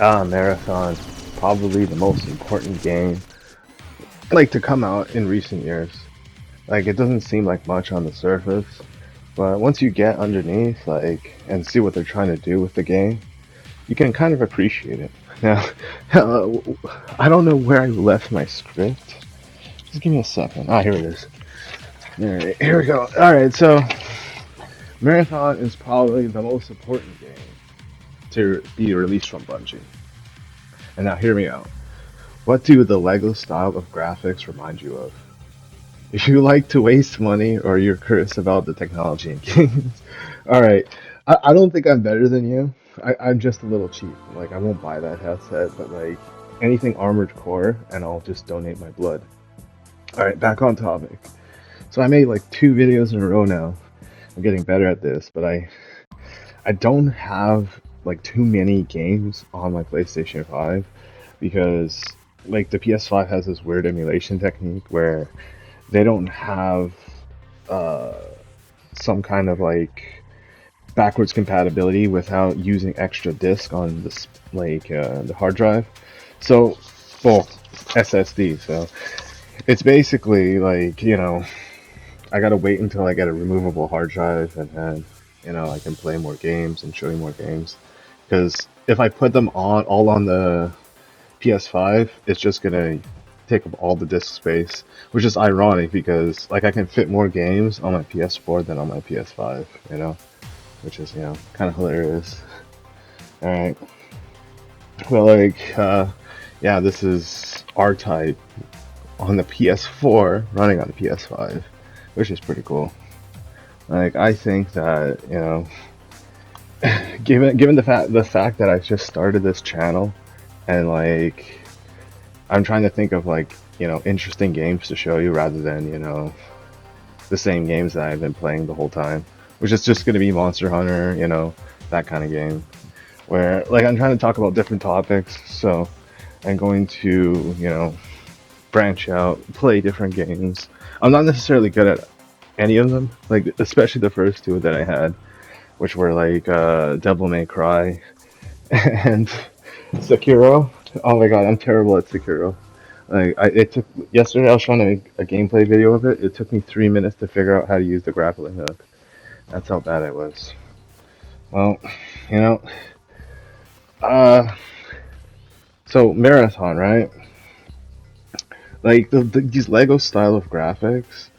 Marathon, probably the most important game like to come out in recent years. Like it doesn't seem like much on the surface, but once you get underneath, like, and see what they're trying to do with the game, you can kind of appreciate it. Now, uh, I don't know where I left my script. Just give me a second. Ah, here it is. All right, here we go. All right, so Marathon is probably the most important game to be released from Bungie. And now, hear me out. What do the Lego style of graphics remind you of? If you like to waste money or you're curious about the technology in games, all right. I don't think I'm better than you. I'm just a little cheap. Like, I won't buy that headset, but like anything Armored Core, and I'll just donate my blood. All right, back on topic. So I made like 2 videos in a row now. I'm getting better at this, but I don't have like too many games on my PlayStation 5 because like the PS5 has this weird emulation technique where they don't have uh, some kind of like backwards compatibility without using extra disk on this the hard drive. So, well, SSD. So it's basically like I gotta wait until I get a removable hard drive, and then I can play more games and show you more games. Because if I put them on all on the PS5, it's just gonna take up all the disk space, which is ironic because like I can fit more games on my PS4 than on my PS5, which is kind of hilarious. All right, well, yeah, this is R-Type on the PS4 running on the PS5, which is pretty cool. Like I think that given the fact that I just started this channel and like I'm trying to think of like interesting games to show you rather than the same games that I've been playing the whole time, which is just gonna be Monster Hunter, that kind of game. Where like I'm trying to talk about different topics, so I'm going to branch out, play different games. I'm not necessarily good at any of them, like especially the first two that I had, which were like Devil May Cry and Sekiro. Oh my god, I'm terrible at Sekiro. It took yesterday. I was trying to make a gameplay video of it. It took me 3 minutes to figure out how to use the grappling hook. That's how bad it was. Well, you know, uh, so Marathon, right? Like these Lego style of graphics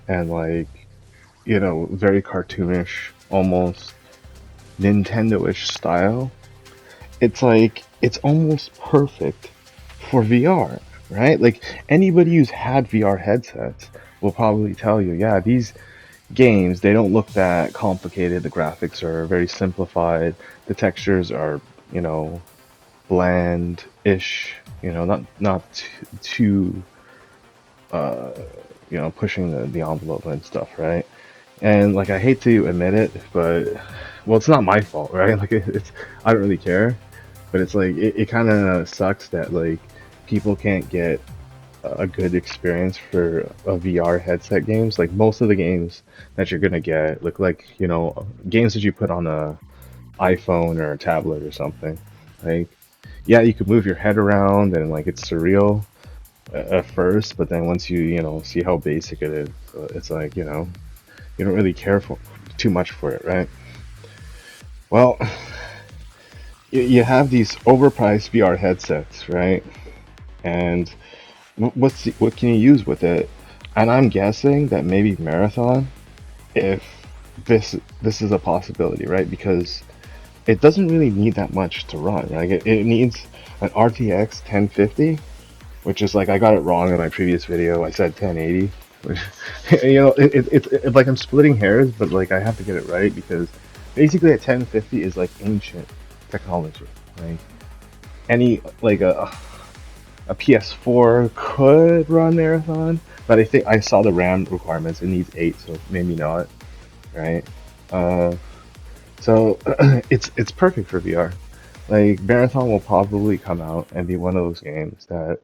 and like very cartoonish, almost Nintendo-ish style. It's like it's almost perfect for VR, right? Like anybody who's had VR headsets will probably tell you, yeah, these games they don't look that complicated. The graphics are very simplified. The textures are, you know, bland-ish. Not too uh, pushing the envelope and stuff, right? And like I hate to admit it, but well, it's not my fault, right? Like it's I don't really care, but it's like it kind of sucks that like people can't get a good experience for a VR headset games. Like most of the games that you're gonna get look like games that you put on a iPhone or a tablet or something. Like yeah, you could move your head around and like it's surreal at first, but then once you see how basic it is, it's like you don't really care for too much for it, right? Well, you have these overpriced VR headsets, right? And what can you use with it? And I'm guessing that maybe Marathon, if this is a possibility, right? Because it doesn't really need that much to run. Like it needs an RTX 1050, which is like I got it wrong in my previous video. I said 1080. Which, it's like I'm splitting hairs, but like I have to get it right because basically a 1050 is like ancient technology. Like any like a PS4 could run Marathon, but I think I saw the RAM requirements. It needs 8, so maybe not, right? Uh, so it's perfect for VR. Like Marathon will probably come out and be one of those games that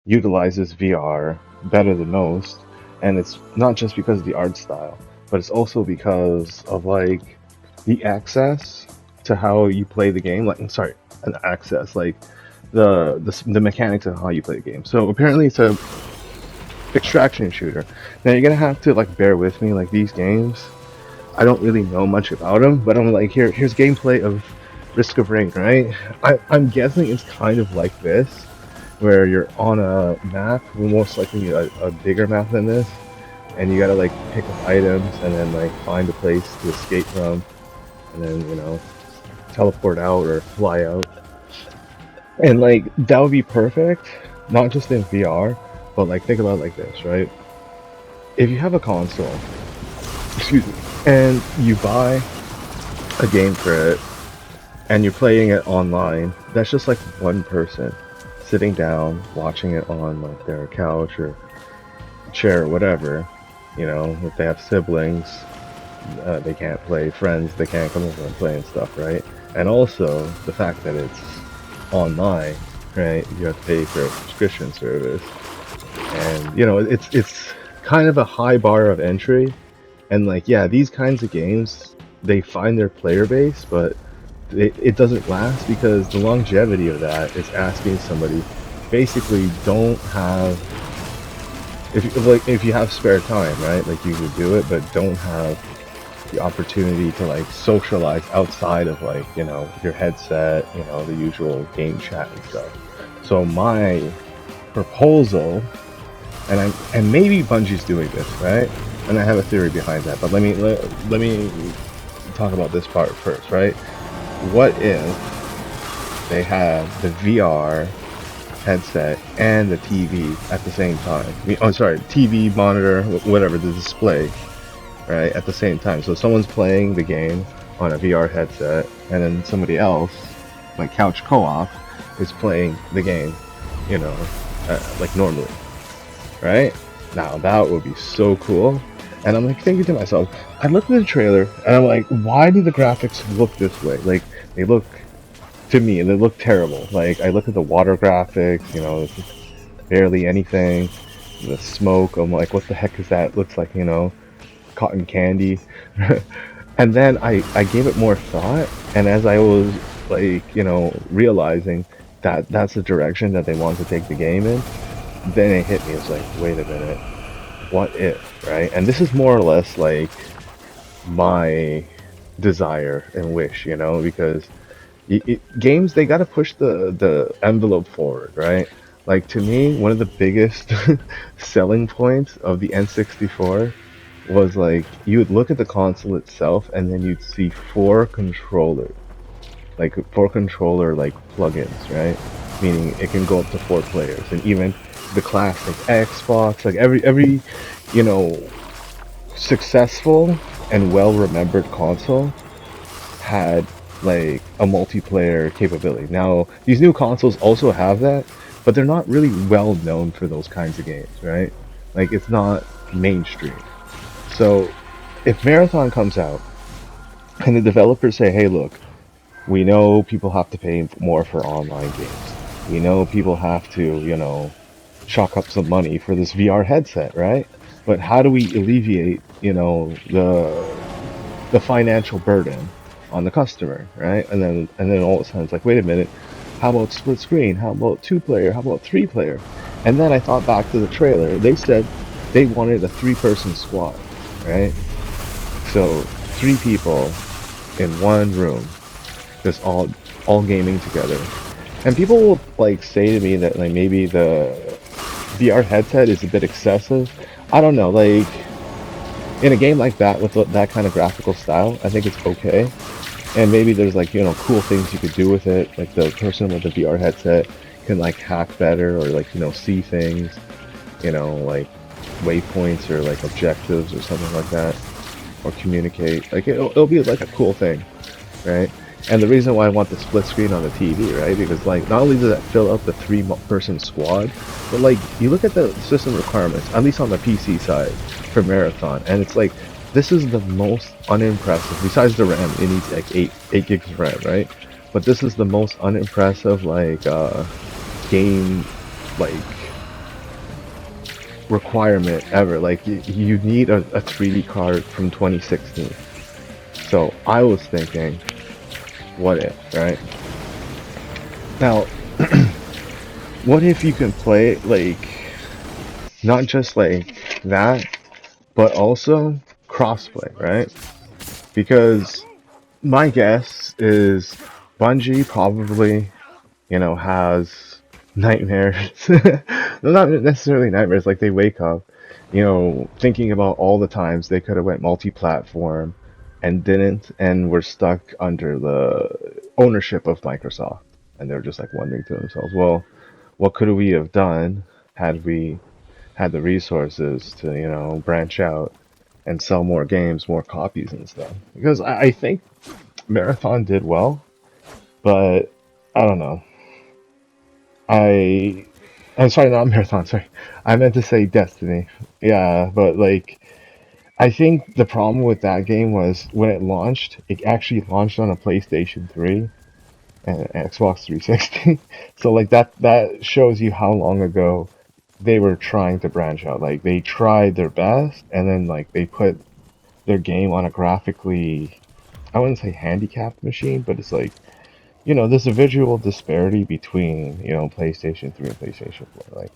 utilizes VR better than most, and it's not just because of the art style, but it's also because of like the access to how you play the game. Like, I'm sorry, and access like the mechanics of how you play the game. So apparently it's a extraction shooter. Now you're gonna have to like bear with me. Like these games, I don't really know much about them, but I'm like here's gameplay of Risk of Rain, right? I'm guessing it's kind of like this, where you're on a map, most likely a bigger map than this, and you gotta like pick up items and then like find a place to escape from, and then teleport out or fly out. And like that would be perfect, not just in VR, but like think about it like this, right? If you have a console, excuse me, and you buy a game for it, and you're playing it online, that's just like one person sitting down watching it on like their couch or chair or whatever. If they have siblings, they can't play. Friends, they can't come over and play and stuff, right? And also the fact that it's online, right? You have to pay for a subscription service, and it's kind of a high bar of entry. And like, yeah, these kinds of games, they find their player base, but it doesn't last because the longevity of that is asking somebody basically don't have, if you have spare time, right, like you could do it, but don't have the opportunity to like socialize outside of like your headset, the usual game chat and stuff. So my proposal, and maybe Bungie's doing this, right, and I have a theory behind that, but let me talk about this part first, right? What if they have the VR headset and the TV at the same time? TV monitor, whatever, the display, right, at the same time. So someone's playing the game on a VR headset, and then somebody else, like couch co-op, is playing the game, like normally, right? Now that would be so cool. And I'm like thinking to myself, I looked at the trailer and I'm like, why do the graphics look this way? Like they look, to me, they look terrible. Like I look at the water graphics, barely anything. The smoke, I'm like, what the heck is that? Looks like, cotton candy. And then I gave it more thought, and as I was like, realizing that that's the direction that they want to take the game in, then it hit me. It's like, wait a minute, what if, right? And this is more or less like my desire and wish, because games, they got to push the envelope forward, right? Like to me, one of the biggest selling points of the N64 was like you would look at the console itself and then you'd see four controller like plugins, right? Meaning it can go up to 4 players, and even the classic Xbox, like every successful and well remembered console had like a multiplayer capability. Now these new consoles also have that, but they're not really well known for those kinds of games, right? Like it's not mainstream. So if Marathon comes out and the developers say, hey look, we know people have to pay more for online games, we know people have to chalk up some money for this VR headset, right? But how do we alleviate the financial burden on the customer, right? And then all of a sudden it's like, wait a minute, how about split screen? How about 2-player? How about 3-player? And then I thought back to the trailer. They said they wanted a 3-person squad, right? So 3 people in one room, just all gaming together. And people will like say to me that like maybe the VR headset is a bit excessive. I don't know, like in a game like that with that kind of graphical style, I think it's okay. And maybe there's like cool things you could do with it, like the person with the VR headset can like hack better, or like see things, like waypoints or like objectives or something like that, or communicate. Like it'll be like a cool thing, right? And the reason why I want the split screen on the TV, right? Because like not only does that fill out the 3-person squad, but like you look at the system requirements, at least on the PC side for Marathon, and it's like this is the most unimpressive. Besides the RAM, it needs like 8 gigs of RAM, right? But this is the most unimpressive like game like requirement ever. Like you need a 3D card from 2016. So I was thinking, what if, right? Now, what if you can play like not just like that, but also crossplay, right? Because my guess is Bungie probably, has nightmares. No, not necessarily nightmares, like they wake up, thinking about all the times they could have went multi-platform and didn't, and were stuck under the ownership of Microsoft. And they're just like wondering to themselves, well, what could we have done had we had the resources to, branch out and sell more games, more copies and stuff? Because I think Marathon did well, but I don't know. I I'm sorry, not Marathon, sorry. I meant to say Destiny. Yeah, but like I think the problem with that game was when it launched, it actually launched on a PlayStation 3 and Xbox 360. So like that shows you how long ago they were trying to branch out. Like they tried their best and then like they put their game on a graphically, I wouldn't say handicapped machine, but it's like, there's a visual disparity between, PlayStation 3 and PlayStation 4. Like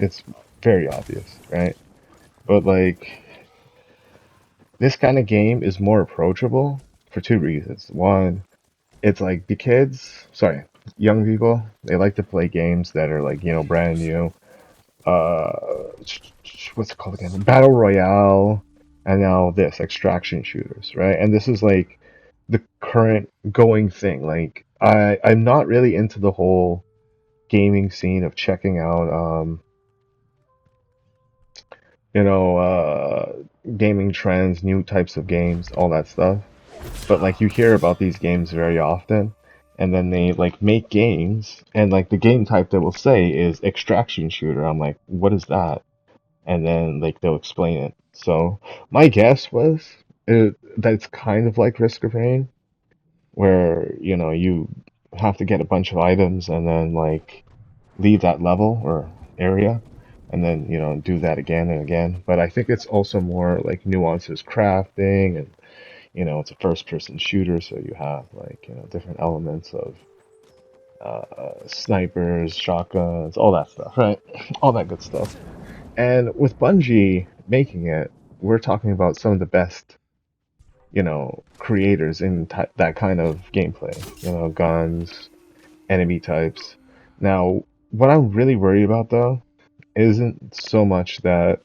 it's very obvious, right? But like this kind of game is more approachable for two reasons. One, it's like the kids, sorry, young people, they like to play games that are like, brand new. Uh, what's it called again? Battle Royale, and now this extraction shooters, right? And this is like the current going thing. Like I'm not really into the whole gaming scene of checking out you know uh gaming trends, new types of games, all that stuff. But like you hear about these games very often, and then they like make games, and like the game type they will say is extraction shooter. I'm like, what is that? And then like they'll explain it. So my guess was that it's kind of like Risk of Rain, where you have to get a bunch of items and then like leave that level or area, and then do that again and again. But I think it's also more like nuances crafting, and it's a first person shooter, so you have like different elements of snipers, shotguns, all that stuff, right? All that good stuff. And with Bungie making it, we're talking about some of the best, creators in that kind of gameplay. Guns, enemy types. Now, what I'm really worried about though isn't so much that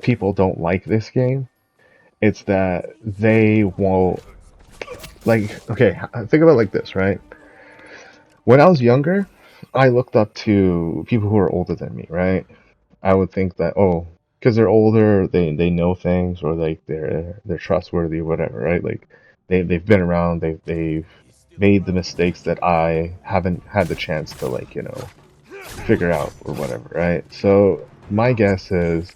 people don't like this game. It's that they won't like. Okay, think about it like this, right? When I was younger, I looked up to people who are older than me, right? I would think that, oh, because they're older, they know things, or like they're trustworthy, whatever, right? Like they've been around, they've made the mistakes that I haven't had the chance to like figure out or whatever, right? So my guess is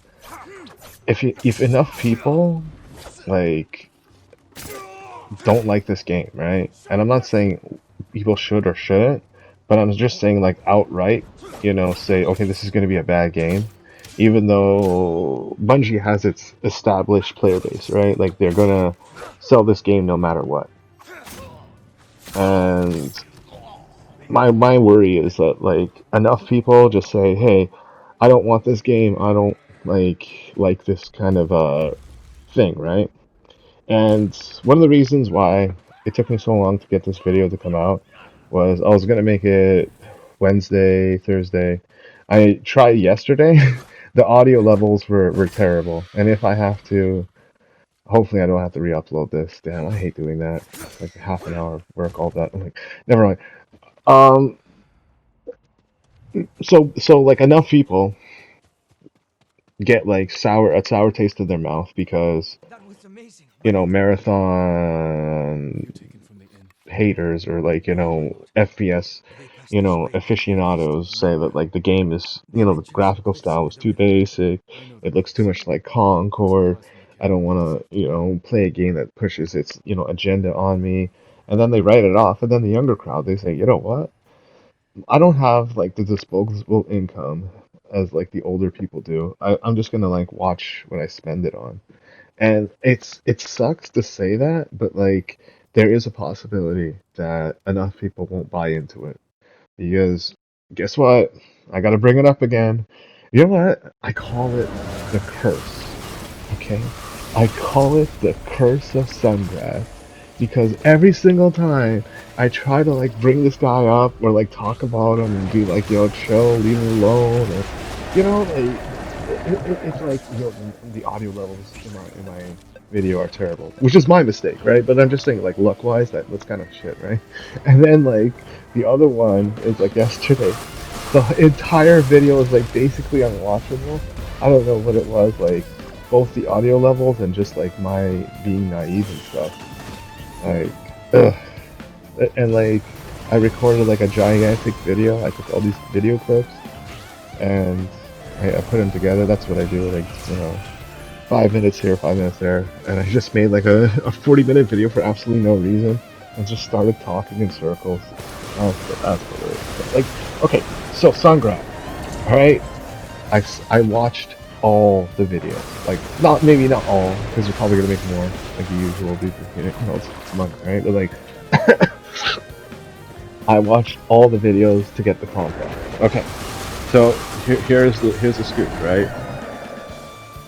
if enough people like don't like this game, right? And I'm not saying people should or shouldn't, but I'm just saying like outright, say, okay, this is going to be a bad game, even though Bungie has its established player base, right? Like they're gonna sell this game no matter what. And my worry is that like enough people just say, hey, I don't want this game. I don't like this kind of thing, right? And one of the reasons why it took me so long to get this video to come out was I was gonna make it Wednesday, Thursday. I tried yesterday. The audio levels were terrible. And if I have to, hopefully I don't have to re-upload this. Damn, I hate doing that. Like half an hour of work, all that. I'm like, never mind. Um, so like enough people get like sour taste in their mouth because marathon haters or like FPS aficionados say that like the game is the graphical style is too basic, it looks too much like Concord. I don't want to play a game that pushes its agenda on me, and then they write it off. And then the younger crowd, they say, you know what, I don't have like the disposable income as like the older people do. I'm just gonna like watch what I spend it on. And it sucks to say that, but like there is a possibility that enough people won't buy into it. Because guess what? I gotta bring it up again. You know what? I call it the curse. Okay? I call it the curse of Sungrass. Because every single time I try to like bring this guy up or like talk about him and be like, yo, chill, leave him alone, or like it's like the audio levels in my video are terrible, which is my mistake, right? But I'm just saying, like luck wise, that's kind of shit, right? And then like the other one is like yesterday, the entire video is like basically unwatchable. I don't know what it was, like both the audio levels and just like my being naive and stuff. Like, ugh. And like I recorded like a gigantic video. I took all these video clips and I put them together. That's what I do. Like 5 minutes here, 5 minutes there, and I just made like a 40-minute video for absolutely no reason and just started talking in circles. That's what it is. Like, okay, so Sungrad, all right. I watched all the videos. Like, maybe not all, because you're probably gonna make more, like the usual. It's money, right? But like, I watched all the videos to get the content. Okay, so here's the scoop, right?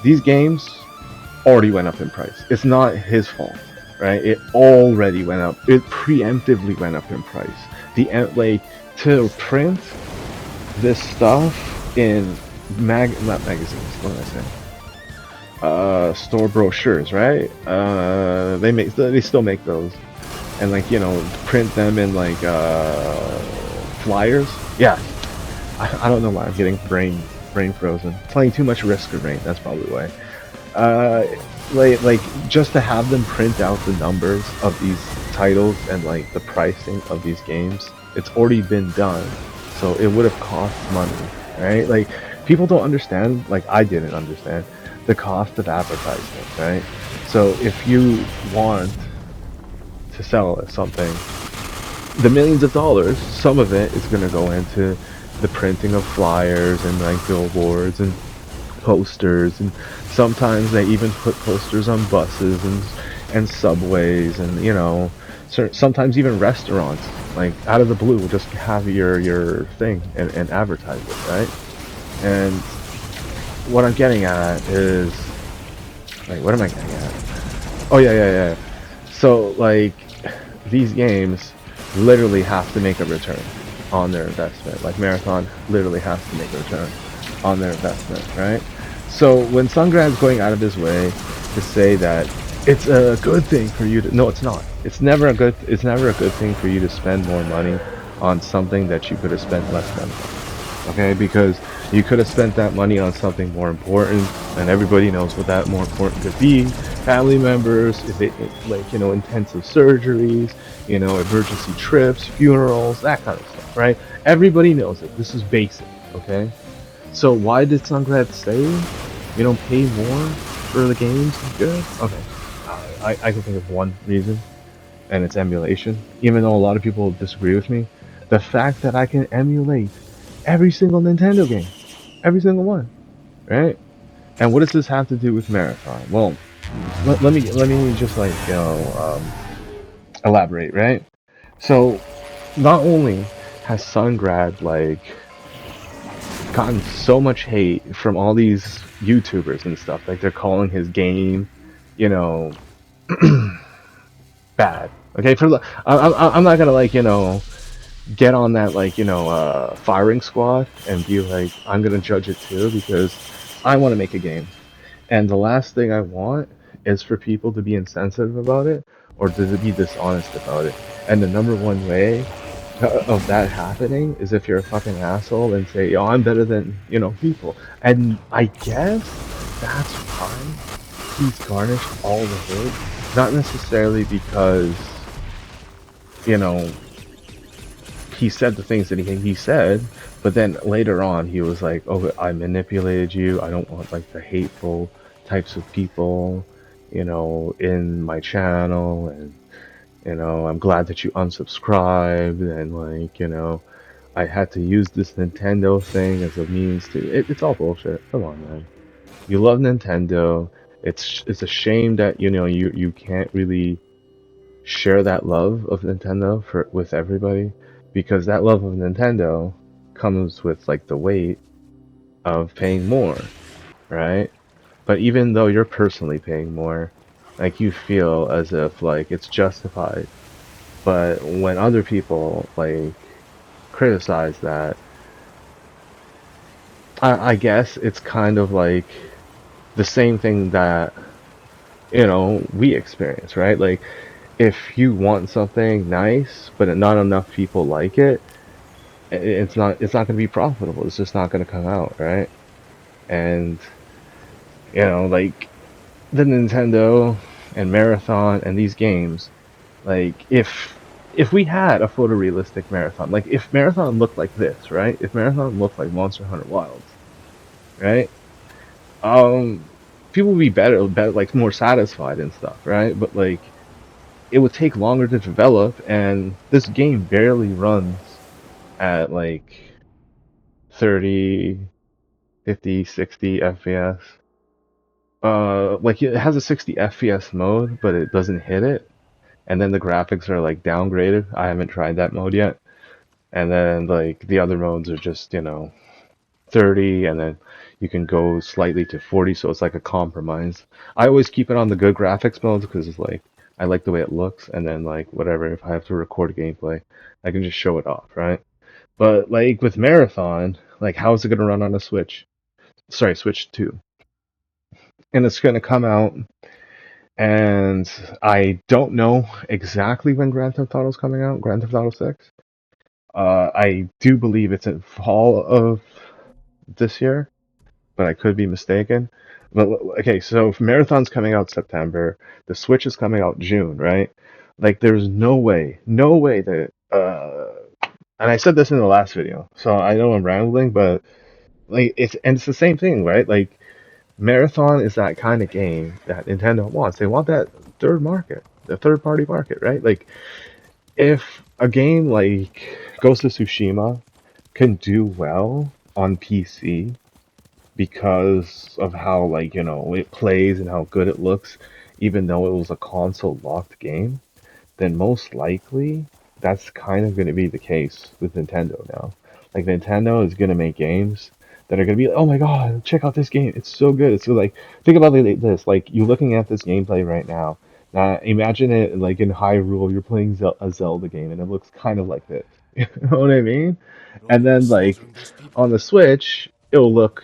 These games already went up in price. It's not his fault, right? It already went up. It preemptively went up in price. Like to print this stuff in not magazines. What am I saying? Store brochures, right? They still make those, and like print them in like flyers. Yeah, I don't know why I'm getting brain frozen. Playing too much Risk of Rain. That's probably why. Like just to have them print out the numbers of these titles and like the pricing of these games, it's already been done, so it would have cost money, right? Like people don't understand, like I didn't understand the cost of advertising, right? So if you want to sell something, the millions of dollars, some of it is going to go into the printing of flyers and like billboards and posters, and sometimes they even put posters on buses and subways, and sometimes even restaurants, like out of the blue, will just have your thing and advertise it, right? And what I'm getting at is, like, what am I getting at? Oh yeah. So like these games literally have to make a return on their investment. Like Marathon literally has to make a return on their investment, right? So when Sungrad's going out of his way to say that it's a good thing for you to, no, it's not. It's never a good thing for you to spend more money on something that you could have spent less money on. Okay, because you could have spent that money on something more important, and everybody knows what that more important could be. Family members, like intensive surgeries, emergency trips, funerals, that kind of stuff, right? Everybody knows it. This is basic, okay? So why did Sungrad say you don't pay more for the games? Good. Okay. I can think of one reason, and it's emulation. Even though a lot of people disagree with me, the fact that I can emulate every single Nintendo game, every single one, right? And what does this have to do with Marathon? Well, let me just like elaborate, right? So not only has Sungrad like gotten so much hate from all these YouTubers and stuff, like they're calling his game, you know, bad. Okay, I'm not gonna like get on that like firing squad and be like I'm gonna judge it too, because I want to make a game, and the last thing I want is for people to be insensitive about it or to be dishonest about it. And the number one way of that happening is if you're a fucking asshole and say, yo, I'm better than people. And I guess that's why he's garnished all the hate, not necessarily because you know he said the things that he said, but then later on he was like, oh, I manipulated you, I don't want like the hateful types of people in my channel, and I'm glad that you unsubscribed, and like I had to use this Nintendo thing as a means to it's all bullshit. Come on, man. You love Nintendo. It's a shame that you can't really share that love of Nintendo with everybody. because that love of Nintendo comes with like the weight of paying more, right? But even though you're personally paying more, like you feel as if like it's justified. But when other people like criticize that, I guess it's kind of like the same thing that we experience, right? Like if you want something nice, but not enough people like it, it's not going to be profitable. It's just not going to come out, right? And like the Nintendo and Marathon and these games, like if we had a photorealistic Marathon, like if Marathon looked like this, right? If Marathon looked like Monster Hunter Wilds, right? Um, People would be better, like more satisfied and stuff, right? But like it would take longer to develop, and this game barely runs at like 30, 50, 60 FPS. Like it has a 60 FPS mode, but it doesn't hit it. And then the graphics are like downgraded. I haven't tried that mode yet. And then like the other modes are just, 30, and then you can go slightly to 40, so it's like a compromise. I always keep it on the good graphics modes because it's like I like the way it looks, and then like whatever, if I have to record gameplay, I can just show it off, right? But like with Marathon, like how is it gonna run on a Switch? Sorry, Switch 2. And it's gonna come out, and I don't know exactly when Grand Theft Auto is coming out, Grand Theft Auto 6. I do believe it's in fall of this year, but I could be mistaken. But okay, so if Marathon's coming out September, the Switch is coming out June, right? Like, there's no way that. And I said this in the last video, so I know I'm rambling, but like it's the same thing, right? Like, Marathon is that kind of game that Nintendo wants. They want that third market, the third party market, right? Like, if a game like Ghost of Tsushima can do well on PC because of how like it plays and how good it looks, even though it was a console locked game, then most likely that's kind of going to be the case with Nintendo now. Like Nintendo is going to make games that are going to be like, oh my god, check out this game, it's so good. It's so like, think about it like this, like you looking at this gameplay right now. Now imagine it like in Hyrule, you're playing a Zelda game and it looks kind of like this. You know what I mean? And then like on the Switch, it'll look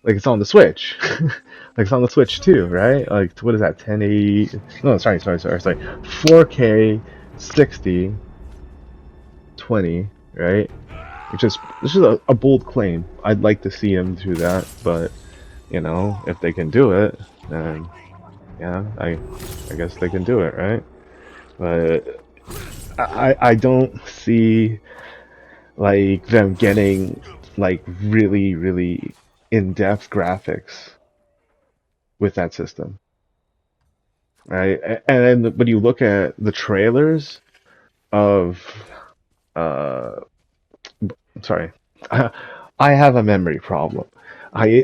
like it's on the Switch. Like it's on the Switch too, right? Like what is that? 1080? No, sorry. 4K, 60, 20, right? Which is this is a bold claim. I'd like to see them do that, but if they can do it, then yeah, I guess they can do it, right? But I don't see like them getting like really in-depth graphics with that system, right? And then when you look at the trailers of, uh, sorry, I have a memory problem. I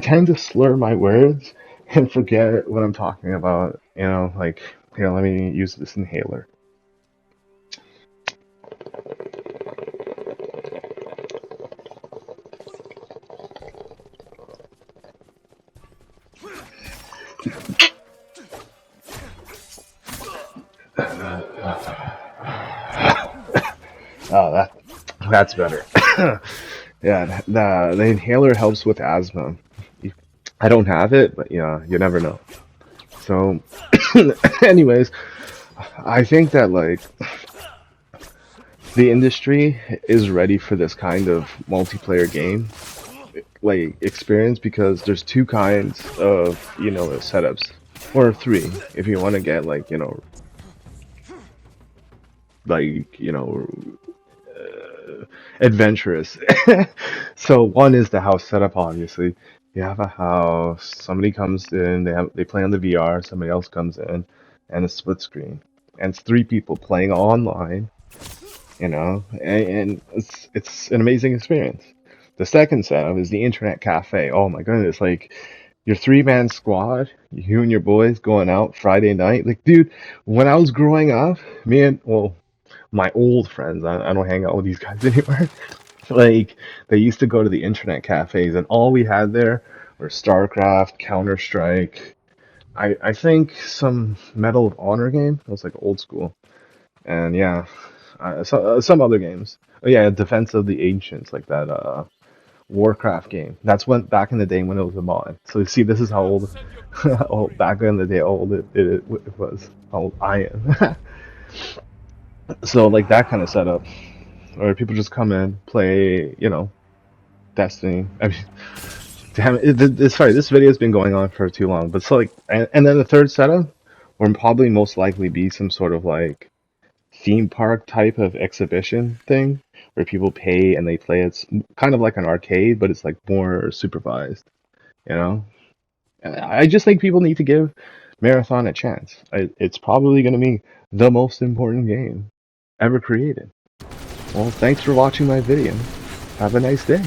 tend to slur my words and forget what I'm talking about. Like here, let me use this inhaler. Oh, that's better. Yeah, the inhaler helps with asthma. I don't have it, but yeah, you never know. So, anyways, I think that like the industry is ready for this kind of multiplayer game like experience because there's two kinds of setups, or three if you want to get like like adventurous. So one is the house setup, obviously. You have a house, somebody comes in, they play on the VR, somebody else comes in, and a split screen. And it's three people playing online, and it's an amazing experience. The second setup is the internet cafe. Oh my goodness, like your three-man squad, you and your boys going out Friday night. Like, dude, when I was growing up, me and well, my old friends. I don't hang out with these guys anymore. Like they used to go to the internet cafes, and all we had there were StarCraft, Counter Strike. I think some Medal of Honor game. It was like old school, and yeah, some other games. Oh yeah, Defense of the Ancients, like that Warcraft game. That's when back in the day when it was a mod. So you see, this is how old, old back in the day, how old it was. How old I am. So like that kind of setup, where people just come in, play, Destiny. I mean, damn it, sorry, this video's been going on for too long. But so like, and then the third setup will probably most likely be some sort of like theme park type of exhibition thing where people pay and they play. It's kind of like an arcade, but it's like more supervised, you know? And I just think people need to give Marathon a chance. It's probably going to be the most important game ever created. Well, thanks for watching my video. Have a nice day.